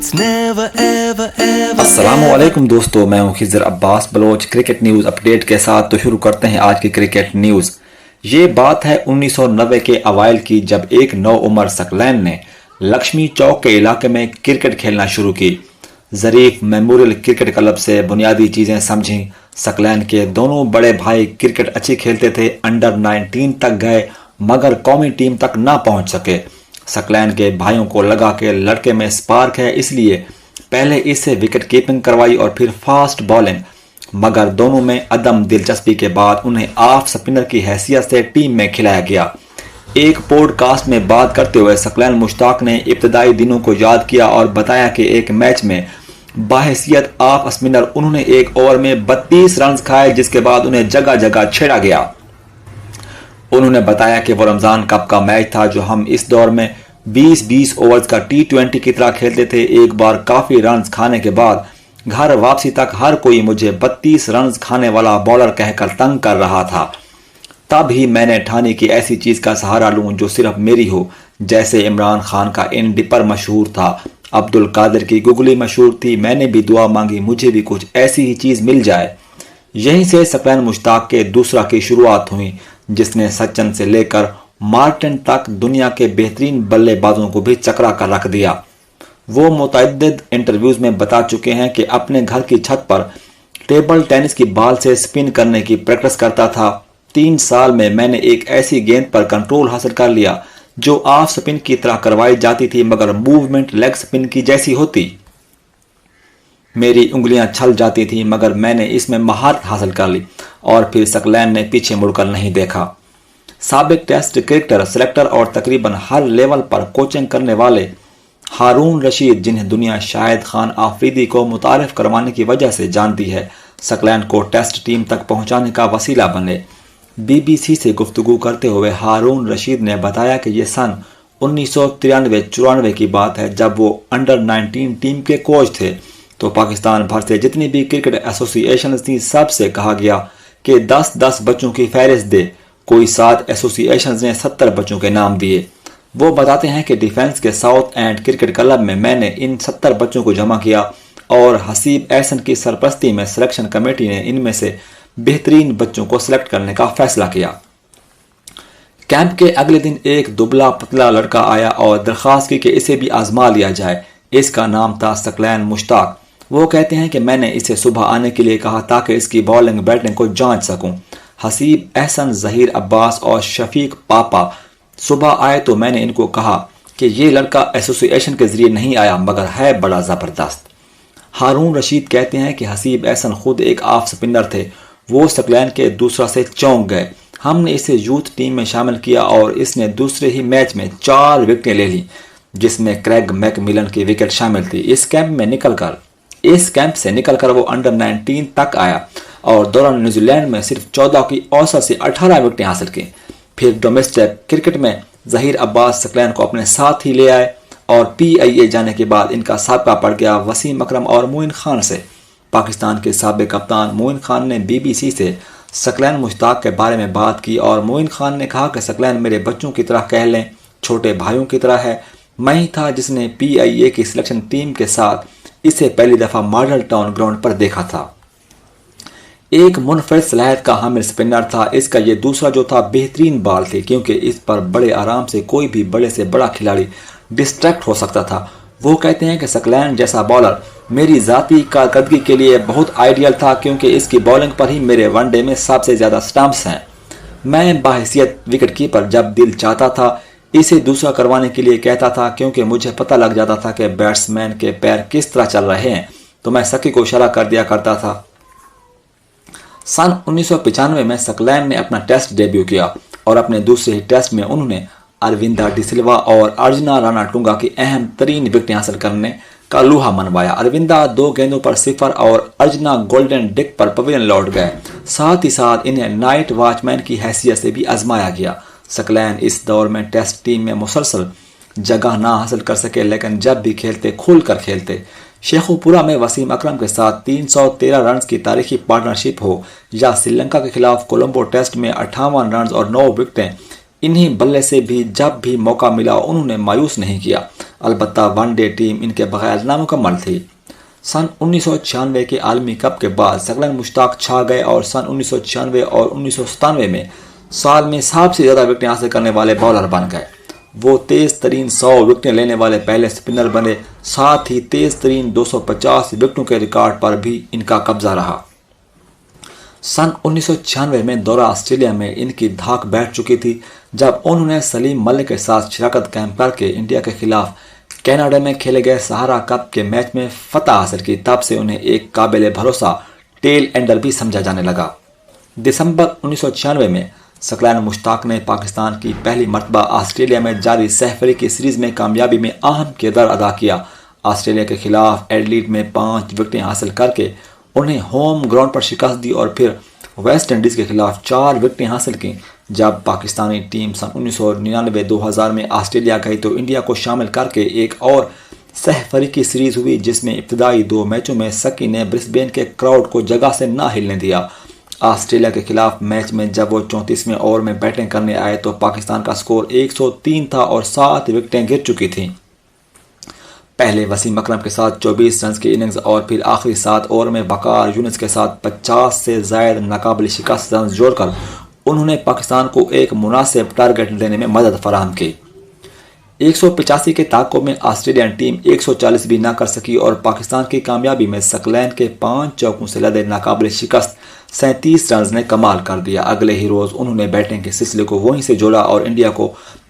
अस्सलामुअलैकुम दोस्तों, मैं हूं Khizar Abbas Baloch cricket news update के साथ। तो शुरू करते हैं आज की क्रिकेट न्यूज़। ये बात है 1990 के अवाइल की, जब एक नौ उम्र सकलैन ने लक्ष्मी चौक के इलाके में क्रिकेट खेलना शुरू की। ज़रीफ मेमोरियल क्रिकेट क्लब से बुनियादी चीज़ें समझी। सकलैन के दोनों बड़े भाई क्रिकेट अच्छी खेलते थे, अंडर 19 तक गए मगर कौमी टीम तक ना पहुंच सके। सकलैन के भाइयों को लगा कि लड़के में स्पार्क है, इसलिए पहले इससे विकेट कीपिंग करवाई और फिर फास्ट बॉलिंग, मगर दोनों में अदम दिलचस्पी के बाद उन्हें ऑफ स्पिनर की हैसियत से टीम में खिलाया गया। एक पॉडकास्ट में बात करते हुए सकलैन मुश्ताक ने इब्तदाई दिनों को याद किया और बताया कि एक मैच में बाहैसियत ऑफ स्पिनर उन्होंने एक ओवर में 32 रन खाए, जिसके बाद उन्हें जगह जगह छेड़ा गया। उन्होंने बताया कि वो रमजान कप का मैच था जो हम इस दौर में 20-20 ओवर्स का T20 की तरह खेलते थे। एक बार काफी रन खाने के बाद घर वापसी तक हर कोई मुझे 32 रन खाने वाला बॉलर कहकर तंग कर रहा था। तब ही मैंने ठानी कि ऐसी चीज का सहारा लूं जो सिर्फ मेरी हो। जैसे इमरान खान का इन डिपर मशहूर था, अब्दुल कादिर की गुगली मशहूर थी। मैंने भी दुआ मांगी मुझे भी कुछ ऐसी ही चीज मिल जाए। यहीं से सकलैन मुश्ताक के दूसरा की शुरुआत हुई, जिसने सचिन से लेकर मार्टिन तक दुनिया के बेहतरीन बल्लेबाजों को भी चकरा कर रख दिया। वो मुतअद्दिद इंटरव्यूज में बता चुके हैं कि अपने घर की छत पर टेबल टेनिस की बॉल से स्पिन करने की प्रैक्टिस करता था। 3 साल में मैंने एक ऐसी गेंद पर कंट्रोल हासिल कर लिया जो ऑफ स्पिन की तरह करवाई जाती थी, मगर मूवमेंट लेग स्पिन की जैसी होती। मेरी उंगलियां छल जाती थी, मगर मैंने इसमें महारत हासिल कर ली। और फिर सकलैन ने पीछे मुड़कर नहीं देखा। साबिक टेस्ट क्रिकेटर, सेलेक्टर और तकरीबन हर लेवल पर कोचिंग करने वाले हारून रशीद, जिन्हें दुनिया शाहिद खान आफरीदी को मुतारिफ करवाने की वजह से जानती है, सकलैन को टेस्ट टीम तक पहुंचाने का वसीला बने। BBC से गुफ्तगू करते हुए हारून रशीद ने बताया कि यह सन 1993-94 की बात है, जब वो अंडर 19 टीम के कोच थे। तो पाकिस्तान भर से जितनी भी क्रिकेट एसोसिएशन थी, सबसे कहा गया कि 10-10 बच्चों की फहरिस्त दे। कोई 7 एसोसिएशन ने 70 बच्चों के नाम दिए। वो बताते हैं कि डिफेंस के साउथ एंड क्रिकेट क्लब में मैंने इन 70 बच्चों को जमा किया और हसीब एहसन की सरपरस्ती में सिलेक्शन कमेटी ने इनमें से बेहतरीन बच्चों को सिलेक्ट करने का फैसला किया। कैंप के अगले दिन एक दुबला पतला लड़का आया और दरख्वास्त की कि इसे भी आजमा लिया जाए। इसका नाम था सकलैन मुश्ताक। वो कहते हैं कि मैंने इसे सुबह आने के लिए कहा ताकि इसकी बॉलिंग बैटिंग को जांच सकूं। हसीब एहसन, जहीर अब्बास और शफीक पापा सुबह आए तो मैंने इनको कहा कि ये लड़का एसोसिएशन के जरिए नहीं आया, मगर है बड़ा जबरदस्त। हारून रशीद कहते हैं कि हसीब एहसन खुद एक ऑफ स्पिनर थे। वो सकलैन के दूसरा से चौंक गए। हमने इसे यूथ टीम में शामिल किया और इसने दूसरे ही मैच में 4 विकेटें ले ली, जिसमें क्रेग मैकमिलन की विकेट शामिल थी। इस कैंप से निकलकर वो अंडर 19 तक आया और दौरान न्यूजीलैंड में सिर्फ 14 की औसत से 18 विकेटें हासिल की। फिर डोमेस्टिक क्रिकेट में जहीर अब्बास सकलैन को अपने साथ ही ले आए और PIA जाने के बाद इनका साबका पड़ गया वसीम अकरम और मोइन खान से। पाकिस्तान के साबिक कप्तान मोइन खान ने BBC से सकलैन मुश्ताक के बारे में बात की और मोइन खान ने कहा कि सकलैन मेरे बच्चों की तरह कह लें, छोटे भाइयों की तरह है। मैं ही था जिसने PIA की सिलेक्शन टीम के साथ इसे पहली दफा मॉडल टाउन ग्राउंड पर देखा था। एक मुनफरिद सलाहियत का हामिल स्पिनर था। इसका ये दूसरा जो था बेहतरीन बॉल थी, क्योंकि इस पर बड़े आराम से कोई भी बड़े से बड़ा खिलाड़ी डिस्ट्रैक्ट हो सकता था। वो कहते हैं कि सकलैन जैसा बॉलर मेरी जाती कारकर्दगी के लिए बहुत आइडियल था, क्योंकि इसकी बॉलिंग पर ही मेरे वनडे में सबसे ज्यादा स्टंप्स हैं। मैं बाहैसियत विकेट कीपर जब दिल चाहता था इसे दूसरा करवाने के लिए कहता था, क्योंकि मुझे पता लग जाता था कि बैट्समैन के पैर किस तरह चल रहे हैं, तो मैं सकी को इशारा कर दिया करता था। सन 1995 में सकलैन ने अपना टेस्ट डेब्यू किया और अपने दूसरे ही टेस्ट में उन्होंने अरविंदा डिसिल्वा और अर्जुना रानाटुंगा की अहम तरीन विकेटें हासिल करने का लूहा मनवाया। अरविंदा 2 गेंदों पर 0 और अर्जुना गोल्डन डिक पर पवेलियन लौट गए। साथ ही साथ इन्हें नाइट वॉचमैन की हैसियत से भी आजमाया गया। सकलैन इस दौर में टेस्ट टीम में मुसलसल जगह ना हासिल कर सके, लेकिन जब भी खेलते खुल कर खेलते। शेखुपुरा में वसीम अकरम के साथ 313 रन की तारीखी पार्टनरशिप हो या श्रीलंका के खिलाफ कोलंबो टेस्ट में 58 रन और 9 विकेटें, इन्हीं बल्ले से भी जब भी मौका मिला उन्होंने मायूस नहीं किया। अलबत्ता वनडे टीम इनके बगैर नामुकम्मल थी। सन 1996 के आलमी कप के बाद सकलन मुश्ताक छा गए और सन 1996 और 1997 में साल में सबसे ज़्यादा विकेटें हासिल करने वाले बॉलर बन गए। वो तेज़ तरीन 100 विकेटें लेने वाले पहले स्पिनर बने, साथ ही तेज़ तरीन 250 विकेटों के रिकॉर्ड पर भी इनका कब्जा रहा। सन 1996 में दौरा ऑस्ट्रेलिया में इनकी धाक बैठ चुकी थी, जब उन्होंने सलीम मलिक के साथ शिराकत कायम करके इंडिया के खिलाफ कनाडा में खेले गए सहारा कप के मैच में फतह हासिल की। तब से उन्हें एक काबिल भरोसा टेल एंडर भी समझा जाने लगा। दिसंबर 1996 में सकलैन मुश्ताक ने पाकिस्तान की पहली मरतबा ऑस्ट्रेलिया में जारी सहफरी की सीरीज में कामयाबी में अहम किरदार अदा किया। ऑस्ट्रेलिया के खिलाफ एडलीड में 5 विकेटें हासिल करके उन्हें होम ग्राउंड पर शिकस्त दी और फिर वेस्ट इंडीज़ के खिलाफ 4 विकेटें हासिल की। जब पाकिस्तानी टीम सन 1999-2000 में ऑस्ट्रेलिया गई तो इंडिया को शामिल करके एक और सहफरी की सीरीज हुई, जिसमें इब्तदाई 2 मैचों में सकी ने ब्रिस्बेन के क्राउड को जगह से ना हिलने दिया। ऑस्ट्रेलिया के खिलाफ मैच में जब वो 34वें ओवर में बैटिंग करने आए तो पाकिस्तान का स्कोर 103 था और 7 विकेटें गिर चुकी थीं। पहले वसीम अकरम के साथ 24 रन की इनिंग्स और फिर आखिरी 7 ओवर में वकार यूनिस के साथ 50 से ज़ायद नाकाबिल शिकस्त रन जोड़कर उन्होंने पाकिस्तान को एक मुनासिब टारगेट देने में मदद फराहम की। 185 के ताक़ुब में ऑस्ट्रेलियन टीम 140 भी ना कर सकी और पाकिस्तान की कामयाबी में सकलैन के 5 चौकों से लदे नाकाबिल शिकस्त 37 रन ने कमाल कर दिया। अगले ही रोज़ उन्होंने बैटिंग के सिलसिले को वहीं से जोड़ा और इंडिया को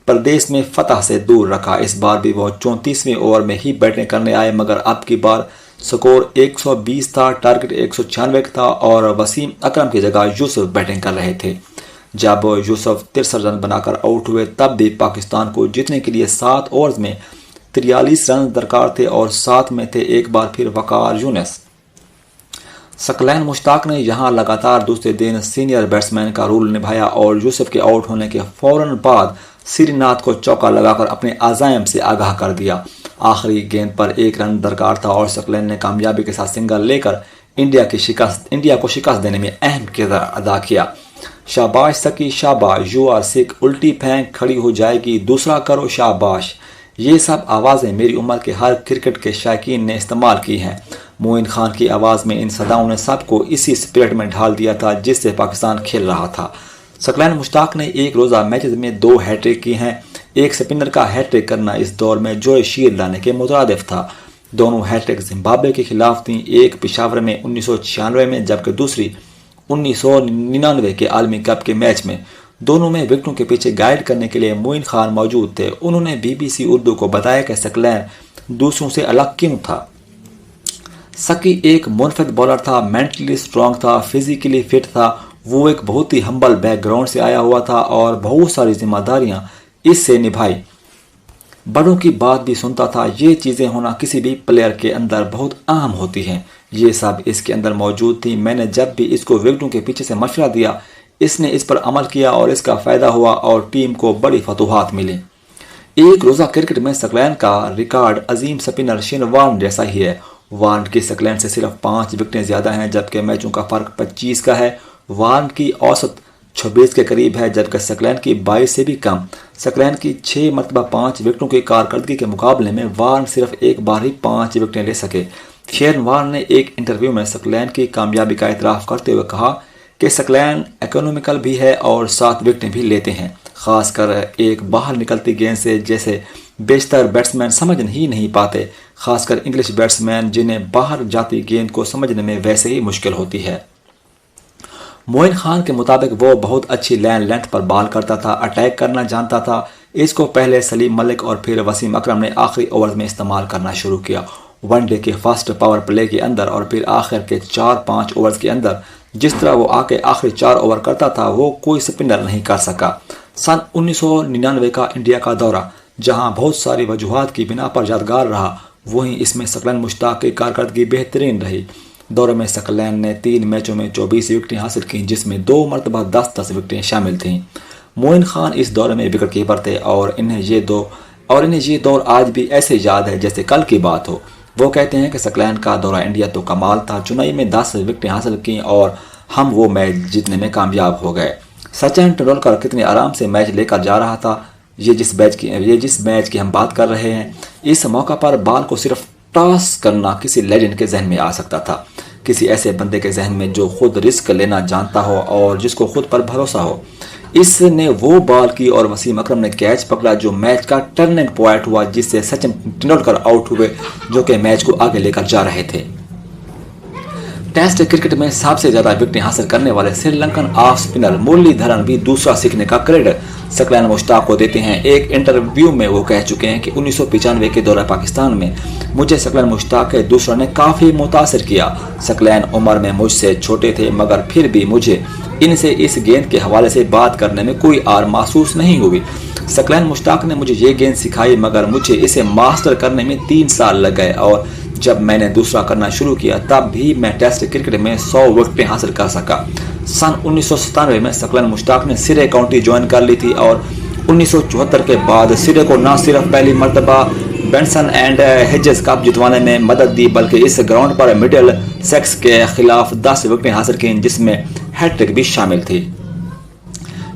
प्रदेश में फतह से दूर रखा। इस बार भी वो 34वें ओवर में ही बैटिंग करने आए, मगर अब की बार स्कोर 120 था, टारगेट 196 था और वसीम अकरम की जगह यूसुफ बैटिंग कर रहे थे। जब यूसुफ 63 रन बनाकर आउट हुए तब भी पाकिस्तान को जीतने के लिए 7 ओवर्स में 43 रन दरकार थे और साथ में थे एक बार फिर वकार यूनिस। सकलैन मुश्ताक ने यहां लगातार दूसरे दिन सीनियर बैट्समैन का रोल निभाया और यूसुफ के आउट होने के फौरन बाद श्रीनाथ को चौका लगाकर अपने अज़ायम से आगाह कर दिया। आखिरी गेंद पर 1 रन दरकार था और सकलैन ने कामयाबी के साथ सिंगल लेकर इंडिया को शिकस्त देने में अहम किरदार अदा किया। शाबाश सकी शाबाश, यू आर सिक, उल्टी फेंक खड़ी हो जाएगी, दूसरा करो शाबाश। ये सब आवाज़ें मेरी उम्र के हर क्रिकेट के शायकीन ने इस्तेमाल की हैं। मोइन खान की आवाज़ में इन सदाओं ने सबको इसी स्पिरिट में ढाल दिया था जिससे पाकिस्तान खेल रहा था। सकलैन मुश्ताक ने एक रोज़ा मैचेस में 2 हैट्रिक की हैं। एक स्पिनर का हैट्रिक करना इस दौर में जोए शीर लाने के मुताबिक था। दोनों हैट्रिक जिम्बाब्वे के खिलाफ थी, एक पेशावर में 1996 में जबकि दूसरी 1999 के आलमी कप के मैच में। दोनों में विकेटों के पीछे गाइड करने के लिए मोइन खान मौजूद थे। उन्होंने BBC उर्दू को बताया कि सकलैन दूसरों से अलग क्यों था। सकी एक मुनफिद बॉलर था, मेंटली स्ट्रांग था, फिजिकली फिट था। वो एक बहुत ही हम्बल बैकग्राउंड से आया हुआ था और बहुत सारी जिम्मेदारियां इससे निभाई। बड़ों की बात भी सुनता था। ये चीज़ें होना किसी भी प्लेयर के अंदर बहुत अहम होती हैं। ये सब इसके अंदर मौजूद थी। मैंने जब भी इसको विकेटों के पीछे से मशवरा दिया, इसने इस पर अमल किया और इसका फ़ायदा हुआ और टीम को बड़ी फतूहात मिली। एक रोज़ा क्रिकेट में सकलैन का रिकॉर्ड अजीम स्पिनर शेन वार्न जैसा ही है। वार्न की सकलैन से सिर्फ 5 विकेटें ज़्यादा हैं, जबकि मैचों का फ़र्क 25 का है। वार्न की औसत 26 के करीब है, जबकि सकलैन की 22 से भी कम। सकलैन की 6 मरतबा 5 विकेटों की कारकर्दगी के मुकाबले में वार्न सिर्फ एक बार ही 5 विकेटें ले सके। शेन वार्न ने एक इंटरव्यू में सकलैन की कामयाबी का इतराफ़ करते हुए कहा कि सकलैन इकोनॉमिकल भी है और 7 विकेटें भी लेते हैं, खासकर एक बाहर निकलती गेंद से, जैसे बेशतर बैट्समैन समझ ही नहीं पाते, खासकर इंग्लिश बैट्समैन जिन्हें बाहर जाती गेंद को समझने में वैसे ही मुश्किल होती है। मोइन खान के मुताबिक वो बहुत अच्छी लाइन लेंथ पर बॉल करता था, अटैक करना जानता था। इसको पहले सलीम मलिक और फिर वसीम अकरम ने आखिरी ओवर में इस्तेमाल करना शुरू किया। वनडे के फर्स्ट पावर प्ले के अंदर और फिर आखिर के 4-5 ओवर्स के अंदर जिस तरह वो आके आखिरी 4 ओवर करता था वो कोई स्पिनर नहीं कर सका। सन 1999 का इंडिया का दौरा जहां बहुत सारी वजूहात की बिना पर यादगार रहा, वहीं इसमें सकलैन मुश्ताक की कारकर्दगी बेहतरीन रही। दौरे में सकलैन ने 3 मैचों में 24 विकेटें हासिल की, जिसमें 2 मरतबा 10-10 विकेटें शामिल थीं। मोइन खान इस दौरे में विकेट कीपर थे और इन्हें ये दौर आज भी ऐसे याद है जैसे कल की बात हो। वो कहते हैं कि सकलैन का दौरा इंडिया तो कमाल था। चुनाई में 10 विकेटें हासिल की और हम वो मैच जीतने में कामयाब हो गए। सचिन तेंदुलकर कितने आराम से मैच लेकर जा रहा था। ये जिस मैच की हम बात कर रहे हैं, इस मौका पर बॉल को सिर्फ टॉस करना किसी लेजेंड के जहन में आ सकता था, किसी ऐसे बंदे के जहन में जो खुद रिस्क लेना जानता हो और जिसको खुद पर भरोसा हो। इसने वो बॉल की और वसीम अकरम ने कैच पकड़ा जो मैच का टर्निंग पॉइंट हुआ, जिससे सचिन तेंदुलकर आउट हुए जो कि मैच को आगे लेकर जा रहे थे। टेस्ट क्रिकेट में सबसे ज्यादा विकेट हासिल करने वाले श्रीलंकन ऑफ स्पिनर मुरलीधरन भी दूसरा सीखने का क्रेडिट सकलैन मुश्ताक को देते हैं। एक इंटरव्यू में वो कह चुके हैं कि 1995 के दौरे पाकिस्तान में मुझे सकलैन मुश्ताक के दूसरा ने काफी मुतासिर किया। सकलैन उम्र में मुझसे छोटे थे, मगर फिर भी मुझे इनसे इस गेंद के हवाले से बात करने में कोई आर महसूस नहीं हुई। सकलैन मुश्ताक ने मुझे ये गेंद सिखाई, मगर मुझे इसे मास्टर करने में 3 साल लग गए और जब मैंने दूसरा करना शुरू किया तब भी मैं टेस्ट क्रिकेट में 100 विकेटें हासिल कर सका। सन 1997 में सकलैन मुश्ताक ने सिरे काउंटी ज्वाइन कर ली थी और 1974 के बाद सिरे को न सिर्फ पहली मरतबा बेंसन एंड हेजेस कप जितवाने में मदद दी, बल्कि इस ग्राउंड पर मिडिल सेक्स के खिलाफ 10 विकेटें हासिल की, जिसमें हैट्रिक भी शामिल थी।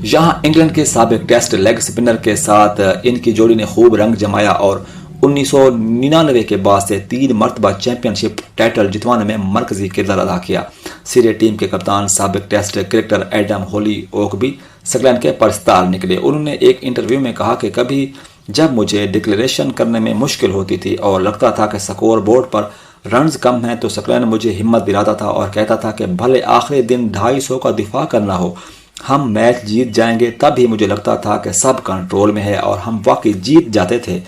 यहां इंग्लैंड के साबिक टेस्ट लेग स्पिनर के साथ इनकी जोड़ी ने खूब रंग जमाया और 1999 के बाद से 3 मरतबा चैंपियनशिप टाइटल जितवाने में मरकजी किरदार अदा किया। सीरे टीम के कप्तान साबिक टेस्ट क्रिकेटर एडम होलीओक भी सकलैन के परस्तार निकले। उन्होंने एक इंटरव्यू में कहा कि कभी जब मुझे डिक्लेरेशन करने में मुश्किल होती थी और लगता था कि स्कोर बोर्ड पर रन्स कम हैं, तो सकलैन मुझे हिम्मत दिलाता था और कहता था कि भले आखिरी दिन 250 का दिफा करना हो, हम मैच जीत जाएंगे। तब भी मुझे लगता था कि सब कंट्रोल में है और हम वाकई जीत जाते थे।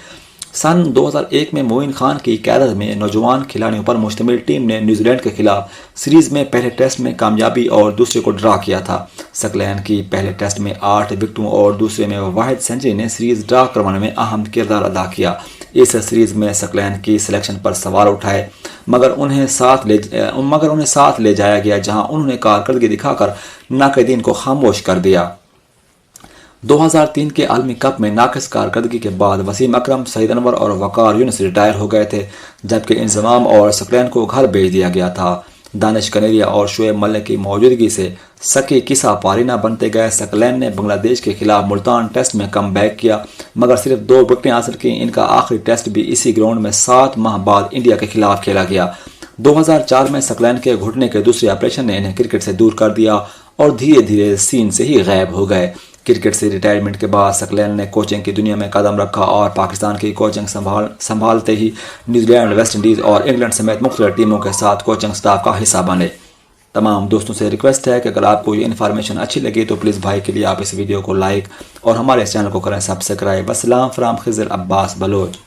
सन 2001 में मोइन खान की क़यादत में नौजवान खिलाड़ियों पर मुश्तमिल टीम ने न्यूजीलैंड के खिलाफ सीरीज में पहले टेस्ट में कामयाबी और दूसरे को ड्रा किया था। सकलैन की पहले टेस्ट में 8 विकेटों और दूसरे में वाहिद सेंचुरी ने सीरीज ड्रा करवाने में अहम किरदार अदा किया। इस सीरीज में सकलैन की सिलेक्शन पर सवाल उठाए, मगर उन्हें साथ ले जाया गया, जहां उन्होंने कारकर्दगी दिखाकर नाक़दीन को खामोश कर दिया। 2003 के आलमी कप में नाकिस कारकर्दगी के बाद वसीम अकरम, सईद अनवर और वकार यूनुस रिटायर हो गए थे, जबकि इंजमाम और सकलैन को घर भेज दिया गया था। दानिश कनेरिया और शुएब मलिक की मौजूदगी से सकी किसा पारीना बनते गए। सकलैन ने बांग्लादेश के खिलाफ मुल्तान टेस्ट में कम बैक किया, मगर सिर्फ 2 विकेटें हासिल की। इनका आखिरी टेस्ट भी इसी ग्राउंड में 7 माह बाद इंडिया के खिलाफ खेला गया। 2004 में सकलैन के घुटने के दूसरे ऑपरेशन ने इन्हें क्रिकेट से दूर कर दिया और धीरे धीरे सीन से ही गायब हो गए। क्रिकेट से रिटायरमेंट के बाद सकलैन ने कोचिंग की दुनिया में कदम रखा और पाकिस्तान की कोचिंग संभालते ही न्यूजीलैंड, वेस्ट इंडीज़ और इंग्लैंड समेत मुख्तलिफ टीमों के साथ कोचिंग स्टाफ का हिस्सा बने। तमाम दोस्तों से रिक्वेस्ट है कि अगर आपको ये इन्फॉर्मेशन अच्छी लगी तो प्लीज़ भाई के लिए आप इस वीडियो को लाइक और हमारे चैनल को करें सब्सक्राइब। अस्सलाम फ्राम खिज़र अब्बास बलोच।